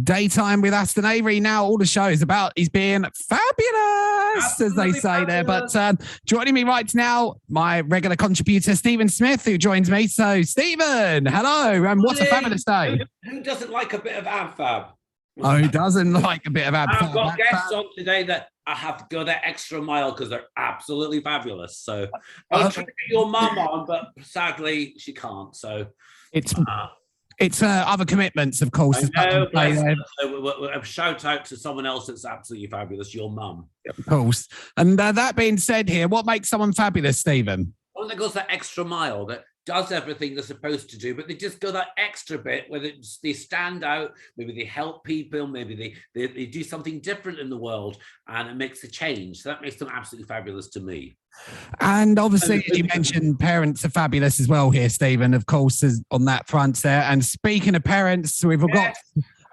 Daytime with Aston Avery. Now all the show is about is being fabulous, Absolutely as they say fabulous. there. But joining me right now, my regular contributor, Stephen Smith, who joins me. So, Stephen, hello, and what a fabulous day. Who doesn't like a bit of ab-fab? Oh, who doesn't like a bit of ab-fab? I've got guests on today that I have to go that extra mile because they're absolutely fabulous. So I was trying to get your mum on, but sadly she can't. So it's other commitments, of course. I know, so a shout out to someone else that's absolutely fabulous, your mum. Of course. And that being said here, what makes someone fabulous, Stephen? One that goes that extra mile, that does everything they're supposed to do, but they just go that extra bit where they stand out, maybe they help people, maybe they do something different in the world, and it makes a change. So that makes them absolutely fabulous to me. And obviously, as you mentioned, parents are fabulous as well here, Stephen, of course, on that front there. And speaking of parents, we've got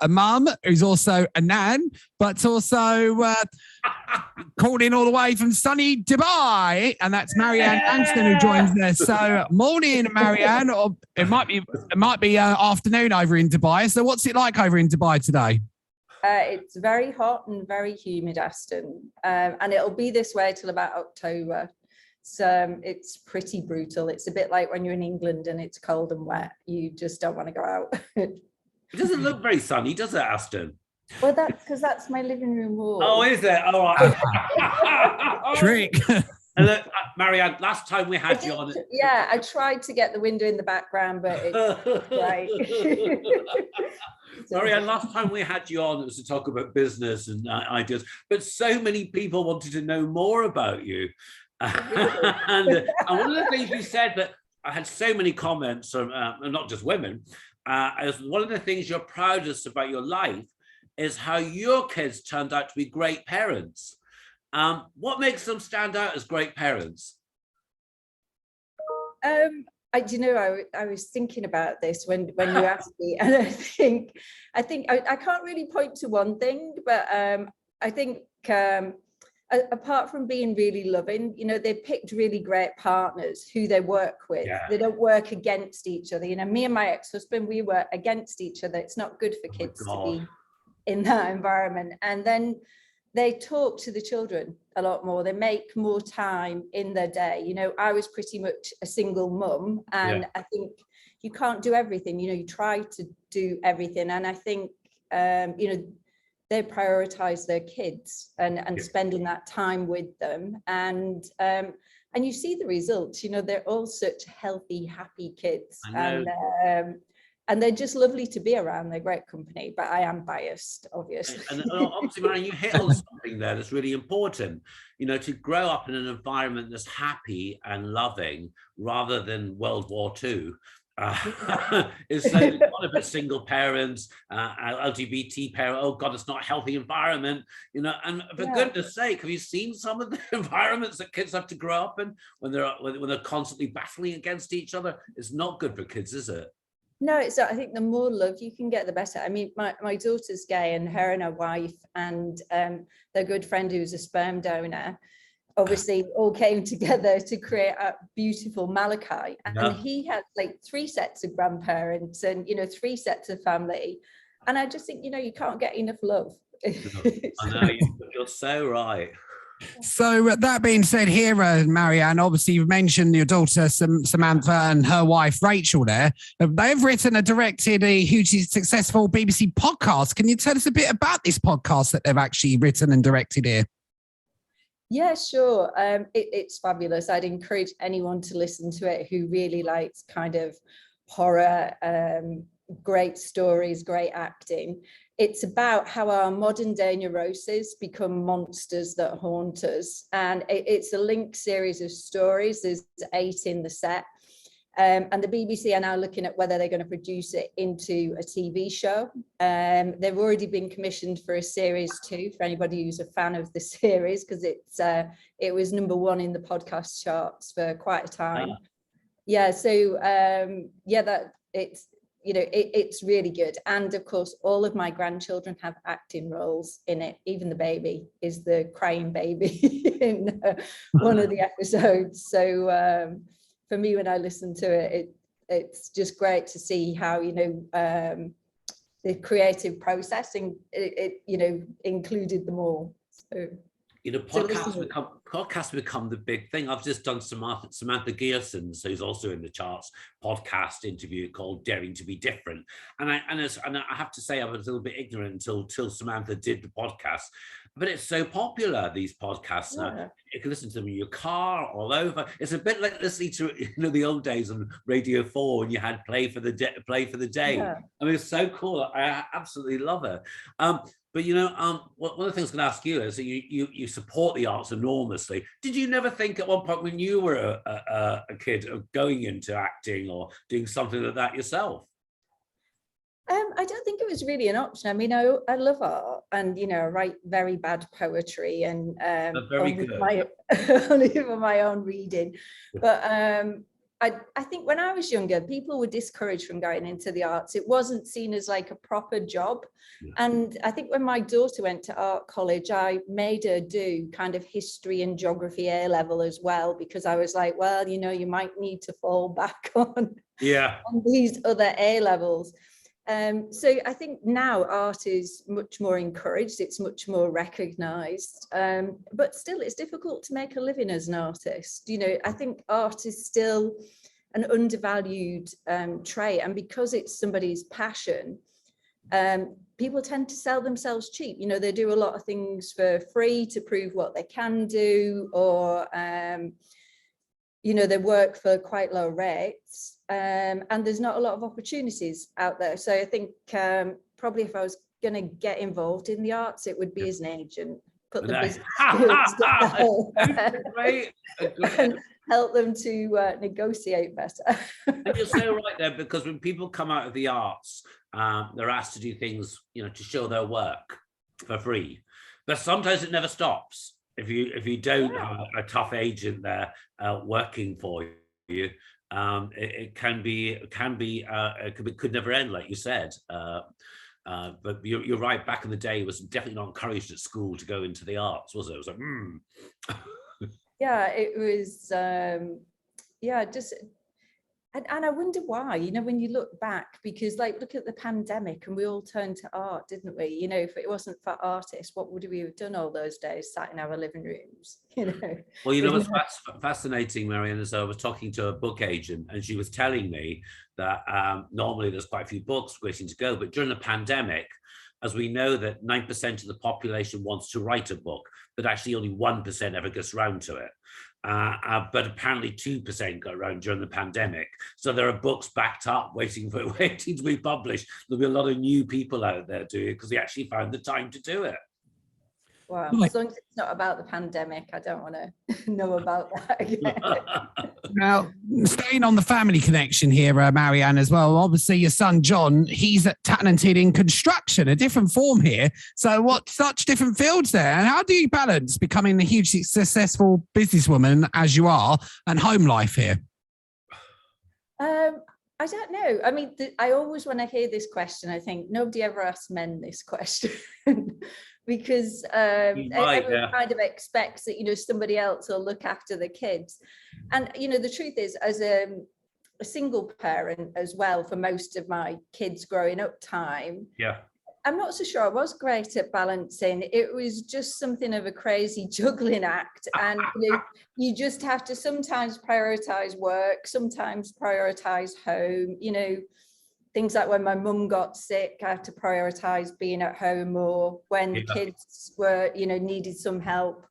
a mum who's also a nan, but also called in all the way from sunny Dubai, and that's Marieanne Nanson who joins us. So, morning, Marieanne, or it might be afternoon over in Dubai. So, what's it like over in Dubai today? It's very hot and very humid, Aston, and it'll be this way till about October. So it's pretty brutal. It's a bit like when you're in England and it's cold and wet. You just don't want to go out. It doesn't look very sunny, does it, Aston? Well, that's because that's my living room wall. Oh, is it? Oh, trick. And look, Marieanne, last time we had you on. Yeah, I tried to get the window in the background, but it's right. Marieanne, last time we had you on, it was to talk about business and ideas, but so many people wanted to know more about you. And one of the things you said that I had so many comments from, not just women, as one of the things you're proudest about your life is how your kids turned out to be great parents. What makes them stand out as great parents? I was thinking about this when you asked me, and I think I can't really point to one thing, but I think apart from being really loving, they picked really great partners who they work with. Yeah. They don't work against each other. Me and my ex-husband, we work against each other. It's not good for kids to be in that environment. And then they talk to the children a lot more. They make more time in their day. I was pretty much a single mum, and I think you can't do everything. You try to do everything. And I think, they prioritize their kids and spending that time with them. And you see the results. They're all such healthy, happy kids. And they're just lovely to be around. They're great company, but I am biased, obviously. And obviously, Marianne, you hit on something there that's really important. To grow up in an environment that's happy and loving rather than World War II. Is so a lot of it single parents, LGBT parents. Oh God, it's not a healthy environment, And for goodness sake, have you seen some of the environments that kids have to grow up in when they're constantly battling against each other? It's not good for kids, is it? No, I think the more love you can get, the better. I mean, my daughter's gay, and her and her wife and their good friend who's a sperm donor, obviously all came together to create a beautiful Malachi. And he has like 3 sets of grandparents and, 3 sets of family. And I just think, you can't get enough love. I know, you're so right. So that being said here, Marieanne, obviously you've mentioned your daughter Samantha and her wife Rachel there. They've written and directed a hugely successful BBC podcast. Can you tell us a bit about this podcast that they've actually written and directed here? Yeah, sure. It's fabulous. I'd encourage anyone to listen to it who really likes kind of horror, great stories, great acting. It's about how our modern day neuroses become monsters that haunt us. And it's a linked series of stories. There's 8 in the set. And the BBC are now looking at whether they're going to produce it into a TV show. They've already been commissioned for a series 2 for anybody who's a fan of the series, because it was #1 in the podcast charts for quite a time. Yeah, so that it's really good. And of course, all of my grandchildren have acting roles in it. Even the baby is the crying baby in one of the episodes. So for me, when I listen to it, it's just great to see how, the creative process, and it you know, included them all. So, you know, podcasts become the big thing. I've just done Samantha Gearson's, who's also in the charts, podcast interview called "Daring to Be Different," and I have to say I was a little bit ignorant until Samantha did the podcast. But it's so popular, these podcasts now. You can listen to them in your car, all over. It's a bit like listening to, you know, the old days on Radio 4 when you had Play for the Day. Yeah. I mean, it's so cool. I absolutely love it. But you know, one of the things I'm going to ask you is that you support the arts enormously. Did you never think at one point when you were a kid of going into acting or doing something like that yourself? I don't think it was really an option. I mean, I love art, and you know, I write very bad poetry, and only for my own reading. But I think when I was younger, people were discouraged from going into the arts. It wasn't seen as like a proper job. Yeah. And I think when my daughter went to art college, I made her do kind of history and geography A level as well, because I was like, well, you know, you might need to fall back on these other A levels. So I think now art is much more encouraged, it's much more recognized, but still it's difficult to make a living as an artist. You know, I think art is still an undervalued trait, and because it's somebody's passion, people tend to sell themselves cheap. You know, they do a lot of things for free to prove what they can do, or you know, they work for quite low rates, and there's not a lot of opportunities out there. So I think probably if I was going to get involved in the arts, it would be as an agent, put the business and help them to negotiate better. And you're so right there, because when people come out of the arts, they're asked to do things, you know, to show their work for free, but sometimes it never stops. If you don't have a tough agent there working for you, it could never end, like you said. But you're right. Back in the day, it was definitely not encouraged at school to go into the arts, was it? It was like, Yeah, it was. Just. And I wonder why, you know, when you look back, because like, look at the pandemic and we all turned to art, didn't we? You know, if it wasn't for artists, what would we have done all those days, sat in our living rooms, you know? Well, you know, what's fascinating, Marieanne, is I was talking to a book agent and she was telling me that normally there's quite a few books waiting to go, but during the pandemic, as we know that 9% of the population wants to write a book, but actually only 1% ever gets around to it. But apparently 2% got around during the pandemic. So there are books backed up waiting to be published. There'll be a lot of new people out there doing it because they actually found the time to do it. Wow, as long as it's not about the pandemic, I don't want to know about that again. Now, staying on the family connection here, Marieanne, as well, obviously your son John, he's talented in construction, a different form here. So what such different fields there? And how do you balance becoming a hugely successful businesswoman as you are and home life here? I don't know. I mean, I always, when I hear this question, I think nobody ever asks men this question. Because everyone kind of expects that, you know, somebody else will look after the kids. And, you know, the truth is, as a single parent as well, for most of my kids growing up time, I'm not so sure I was great at balancing. It was just something of a crazy juggling act. And you know, you just have to sometimes prioritize work, sometimes prioritize home, you know. Things like when my mum got sick, I had to prioritize being at home, or when kids were, you know, needed some help,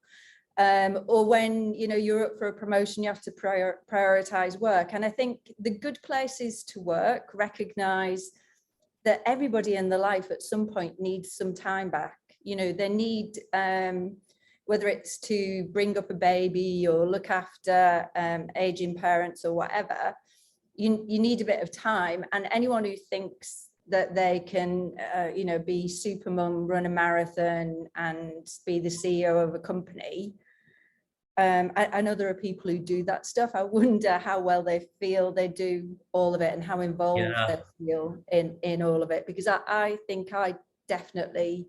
or when, you know, you're up for a promotion, you have to prioritize work. And I think the good place is to work, recognize that everybody in their life at some point needs some time back. You know, they need, whether it's to bring up a baby or look after aging parents or whatever, you need a bit of time. And anyone who thinks that they can, you know, be super mum, run a marathon and be the CEO of a company. I know there are people who do that stuff. I wonder how well they feel they do all of it and how involved they feel in all of it. Because I think I definitely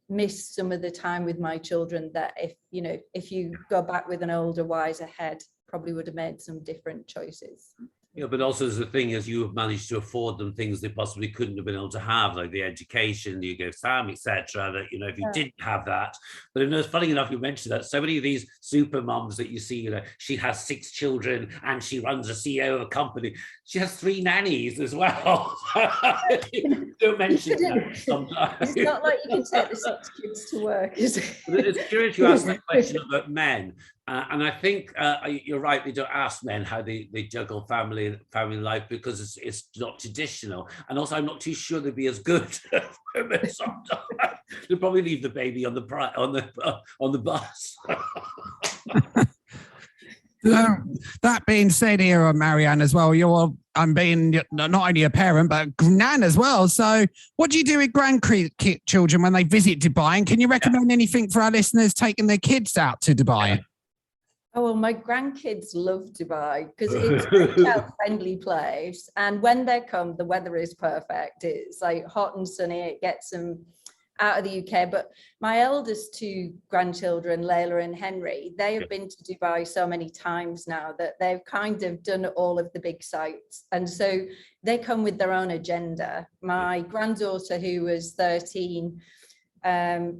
miss some of the time with my children that if you go back with an older, wiser head, probably would have made some different choices. Yeah, but also the thing is, you have managed to afford them things they possibly couldn't have been able to have, like the education, you go Sam, etc. That, you know, if you didn't have that. But it's funny enough, you mentioned that so many of these super mums that you see, you know, she has 6 children and she runs a CEO of a company. She has 3 nannies as well. Don't mention that sometimes. It's not like you can take the 6 kids to work, is it? It's curious you asked that question about men. And I think you're right, they don't ask men how they juggle family life, because it's not traditional. And also, I'm not too sure they'd be as good as women sometimes. They'll probably leave the baby on the bus. That being said, here on Marieanne as well, I'm being not only a parent but a nan as well. So, what do you do with grandchildren when they visit Dubai? And can you recommend anything for our listeners taking their kids out to Dubai? Oh, well, my grandkids love Dubai because it's a child-friendly place. And when they come, the weather is perfect. It's like hot and sunny. It gets them out of the UK. But my eldest 2 grandchildren, Layla and Henry, they have been to Dubai so many times now that they've kind of done all of the big sites. And so they come with their own agenda. My granddaughter, who was 13,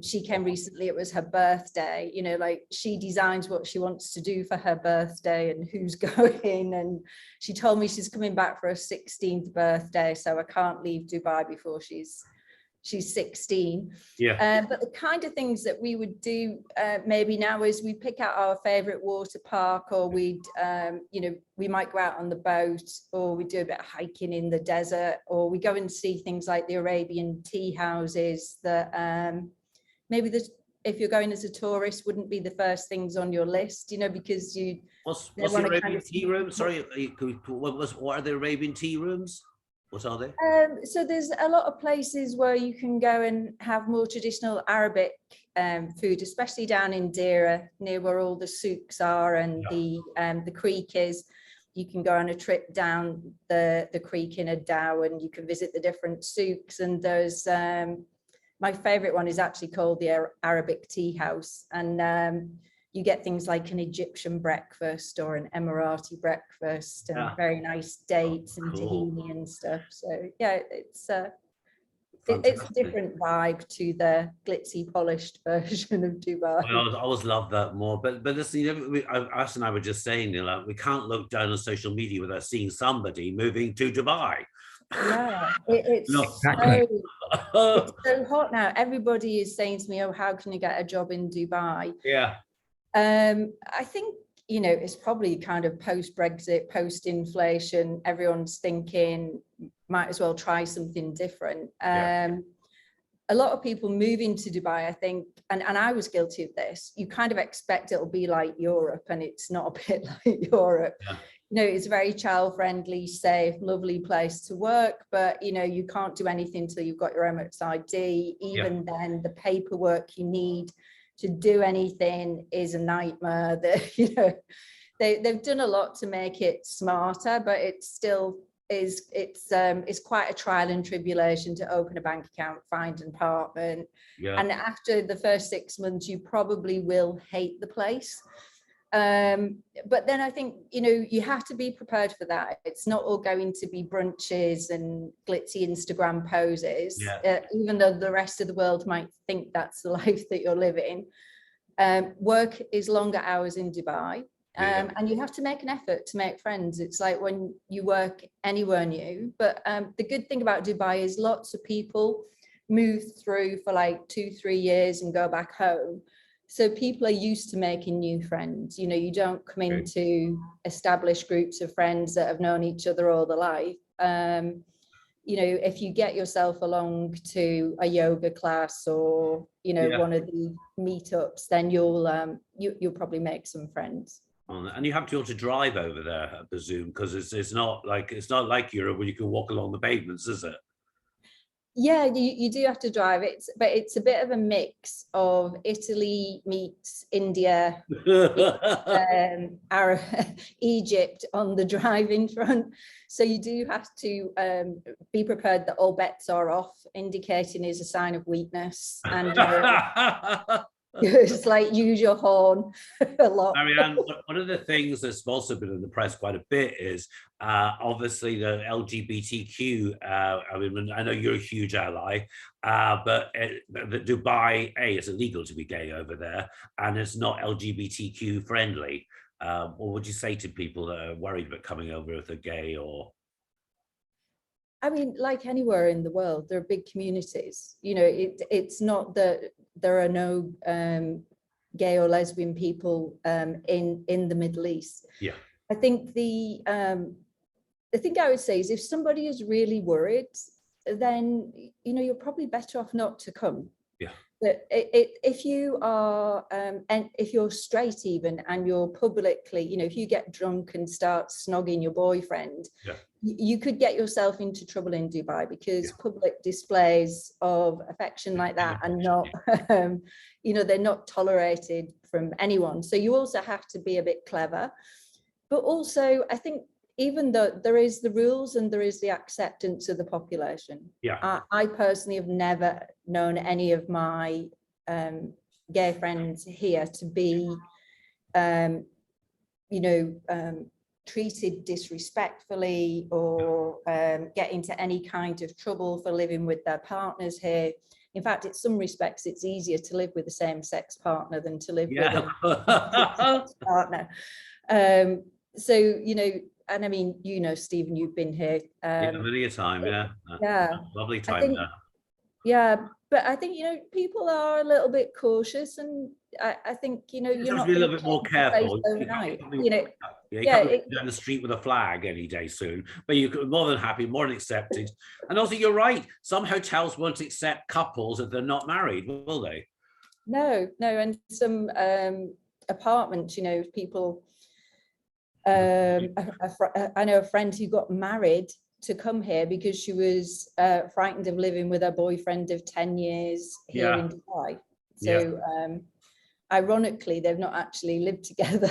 she came recently, it was her birthday, you know, like she designs what she wants to do for her birthday and who's going, and she told me she's coming back for her 16th birthday, so I can't leave Dubai before she's 16. But the kind of things that we would do maybe now is we pick out our favorite water park, or we'd you know, we might go out on the boat, or we do a bit of hiking in the desert, or we go and see things like the Arabian tea houses that maybe if you're going as a tourist wouldn't be the first things on your list, you know, because what's the Arabian tea room? Sorry, what are the Arabian tea rooms? What are they? So there's a lot of places where you can go and have more traditional Arabic food, especially down in Deira, near where all the souks are and the creek is. You can go on a trip down the creek in a dhow and you can visit the different souks. And there's my favorite one is actually called the Arabic Tea House. And you get things like an Egyptian breakfast or an Emirati breakfast and very nice dates and tahini and stuff. So yeah, it's a different vibe to the glitzy, polished version of Dubai. Well, I always love that more. But listen, you know, Ash and I were just saying, you know, we can't look down on social media without seeing somebody moving to Dubai. Yeah, it's so hot now. Everybody is saying to me, "Oh, how can you get a job in Dubai?" Yeah. I think, you know, it's probably kind of post-Brexit, post-inflation. Everyone's thinking, might as well try something different. A lot of people move into Dubai, I think, and I was guilty of this. You kind of expect it'll be like Europe, and it's not a bit like Europe. You know, it's very child-friendly, safe, lovely place to work, but, you know, you can't do anything until you've got your Emirates ID. Even then, the paperwork you need to do anything is a nightmare. That, you know, they've done a lot to make it smarter, but it still is, it's quite a trial and tribulation to open a bank account, find an apartment. And after the first 6 months, you probably will hate the place. But then I think, you know, you have to be prepared for that. It's not all going to be brunches and glitzy Instagram poses, even though the rest of the world might think that's the life that you're living. Work is longer hours in Dubai, and you have to make an effort to make friends. It's like when you work anywhere new. But the good thing about Dubai is lots of people move through for like 2-3 years and go back home. So people are used to making new friends. You know, you don't come into established groups of friends that have known each other all their life. You know, if you get yourself along to a yoga class or, you know, one of the meetups, then you'll probably make some friends. And you have to be able to drive over there, I presume, because it's not like Europe where you can walk along the pavements, is it? Yeah, you do have to drive it, but it's a bit of a mix of Italy meets India, Egypt on the driving front. So you do have to be prepared that all bets are off. Indicating is a sign of weakness, and It's like use your horn a lot. Marieanne, one of the things that's also been in the press quite a bit is obviously the LGBTQ. I mean, I know you're a huge ally, but Dubai, it's illegal to be gay over there, and it's not LGBTQ friendly. What would you say to people that are worried about coming over if they're gay or? I mean, like anywhere in the world, there are big communities. You know, it's not that there are no gay or lesbian people in the Middle East. Yeah. I think the thing I would say is if somebody is really worried, then, you know, you're probably better off not to come. Yeah. But if you are, and if you're straight even, and you're publicly, you know, if you get drunk and start snogging your boyfriend, yeah. you could get yourself into trouble in Dubai, because public displays of affection like that are not, you know, they're not tolerated from anyone. So you also have to be a bit clever. But also, I think, even though there is the rules and there is the acceptance of the population, I personally have never known any of my gay friends here to be, you know, treated disrespectfully or get into any kind of trouble for living with their partners here. In fact, in some respects, it's easier to live with a same-sex partner than to live with a partner. So, you know, and I mean, you know, Stephen, you've been here. Many a time, lovely time there. Yeah, but I think, you know, people are a little bit cautious, and I think, you know, you're not be a little bit more careful overnight. You know, you can't be down the street with a flag any day soon, but you're more than happy, more than accepted. And also, you're right, some hotels won't accept couples if they're not married, will they? No, and some apartments, you know, people. I know a friend who got married to come here because she was frightened of living with her boyfriend of 10 years here in Dubai. So ironically, they've not actually lived together.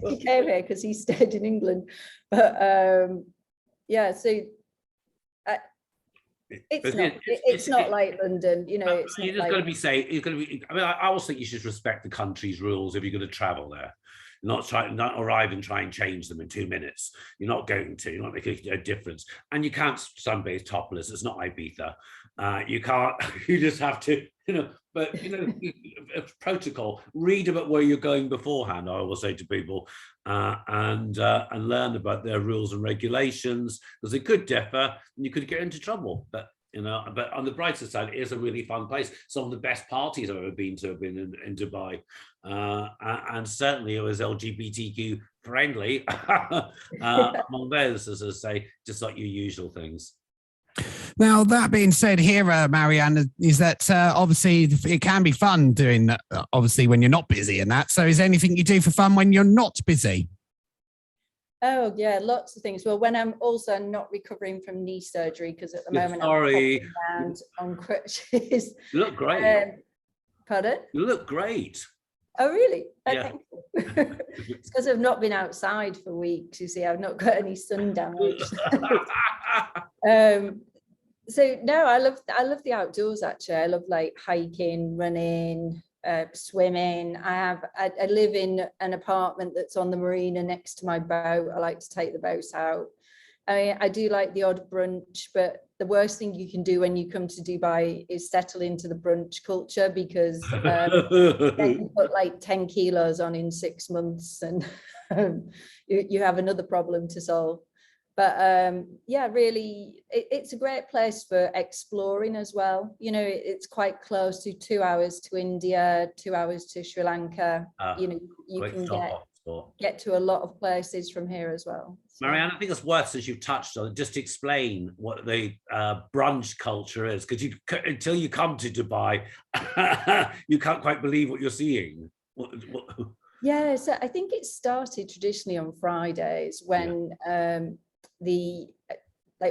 He came here because he stayed in England. But yeah, so it's not like London, you know. It's you're just going to be safe. You're going to be. I mean, I always think you should respect the country's rules if you're going to travel there. Not arrive and try and change them in 2 minutes. You're not going to. You're not making a difference. And you can't sunbathe topless. It's not Ibiza. You can't. You just have to. You know. But you know, protocol. Read about where you're going beforehand. I will say to people, and learn about their rules and regulations, because they could differ, and you could get into trouble. But you know, but on the brighter side, it is a really fun place. Some of the best parties I've ever been to have been in Dubai, and certainly it was LGBTQ friendly among those, as I say, just like your usual things. Now, that being said here, Marieanne, is that obviously it can be fun doing that, obviously, when you're not busy and that. So is there anything you do for fun when you're not busy? Oh, yeah, lots of things. Well, when I'm also not recovering from knee surgery, because at the moment I'm around on crutches. You look great. Pardon? You look great. Oh, really? Yeah. It's because I've not been outside for weeks. You see, I've not got any sun damage. So no, I love the outdoors. Actually, I love like hiking, running, swimming. I live in an apartment that's on the marina next to my boat. I like to take the boats out. I mean, I do like the odd brunch, but the worst thing you can do when you come to Dubai is settle into the brunch culture, because then you put like 10 kilos on in 6 months, and you have another problem to solve. But yeah, really, it's a great place for exploring as well. You know, it's quite close to 2 hours to India, 2 hours to Sri Lanka. You know, you can get to a lot of places from here as well. So. Marieanne, I think it's worth, since you've touched on it, just to explain what the brunch culture is, because until you come to Dubai, you can't quite believe what you're seeing. Yeah, so I think it started traditionally on Fridays when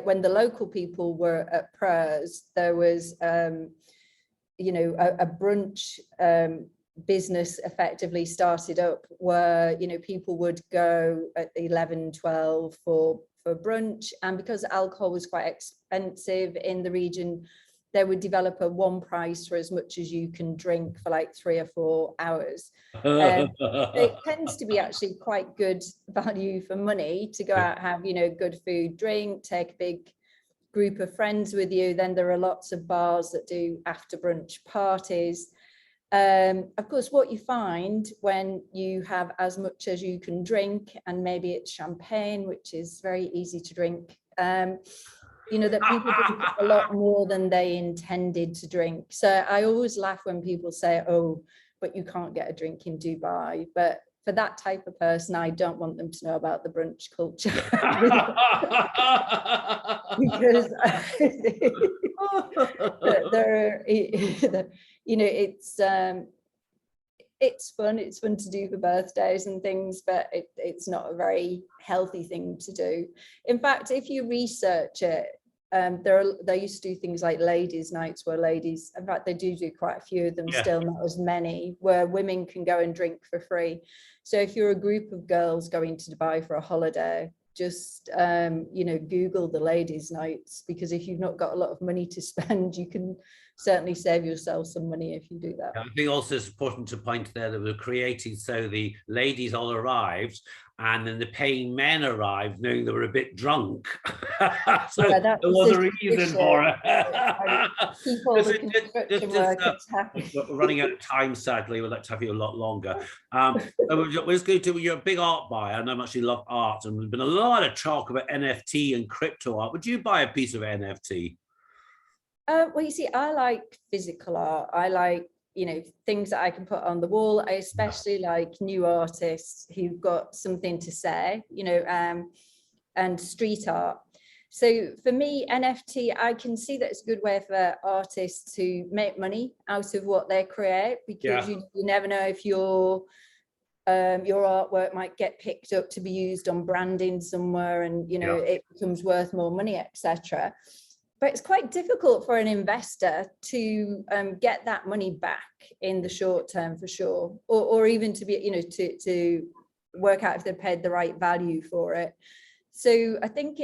when the local people were at prayers, there was you know, a brunch business effectively started up, where, you know, people would go at 11, 12 for brunch, and because alcohol was quite expensive in the region, they would develop a one price for as much as you can drink for like 3 or 4 hours. It tends to be actually quite good value for money to go out, have, you know, good food, drink, take a big group of friends with you. Then there are lots of bars that do after brunch parties. Of course, what you find when you have as much as you can drink, and maybe it's champagne, which is very easy to drink, you know, that people drink a lot more than they intended to drink. So I always laugh when people say, oh, but you can't get a drink in Dubai. But for that type of person, I don't want them to know about the brunch culture. Because there, you know, it's fun to do for birthdays and things, but it's not a very healthy thing to do. In fact, if you research it, they used to do things like ladies' nights, where ladies, in fact, they do quite a few of them, still not as many, where women can go and drink for free. So if you're a group of girls going to Dubai for a holiday, just you know, Google the ladies' nights, because if you've not got a lot of money to spend, you can certainly save yourself some money if you do that. I think also it's important to point there that we're creating so the ladies all arrived, and then the paying men arrived knowing they were a bit drunk. So Yeah, there was a reason for it. We're running out of time, sadly. We'd like to have you a lot longer. We're just going to, you're a big art buyer. I know I actually love art, and there's been a lot of talk about NFT and crypto art. Would you buy a piece of NFT? Well, you see, I like physical art. I like, you know, things that I can put on the wall. I especially like new artists who've got something to say, you know, and street art. So for me, NFT, I can see that it's a good way for artists to make money out of what they create, because you never know if your artwork might get picked up to be used on branding somewhere, and, you know, it becomes worth more money, etc. But it's quite difficult for an investor to get that money back in the short term, for sure, or even to be, you know, to work out if they paid the right value for it. So I think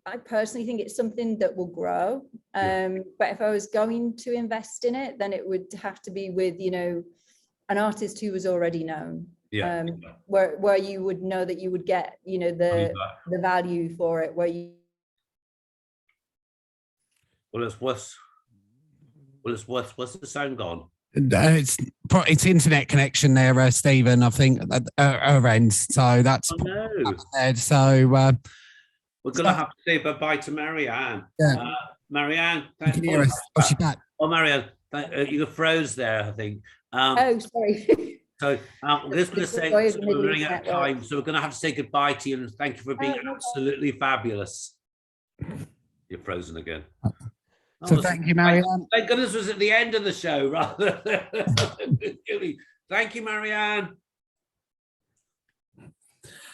I personally think it's something that will grow. But if I was going to invest in it, then it would have to be with, you know, an artist who was already known. Where you would know that you would get, you know, the value for it, where you. Well, it's worse. What's the sound gone? It's internet connection there, Stephen. I think our end. So that's so. We're going to have to say bye-bye to Marieanne. Marieanne, thank you. She's back. Oh, Marieanne, you froze there, I think. Oh, sorry. So I'm just going to say we're running out of time, so we're going to have to say goodbye to you, and thank you for being absolutely fabulous. You're frozen again. So thank you, Marieanne. Thank goodness it was at the end of the show rather than thank you, Marieanne.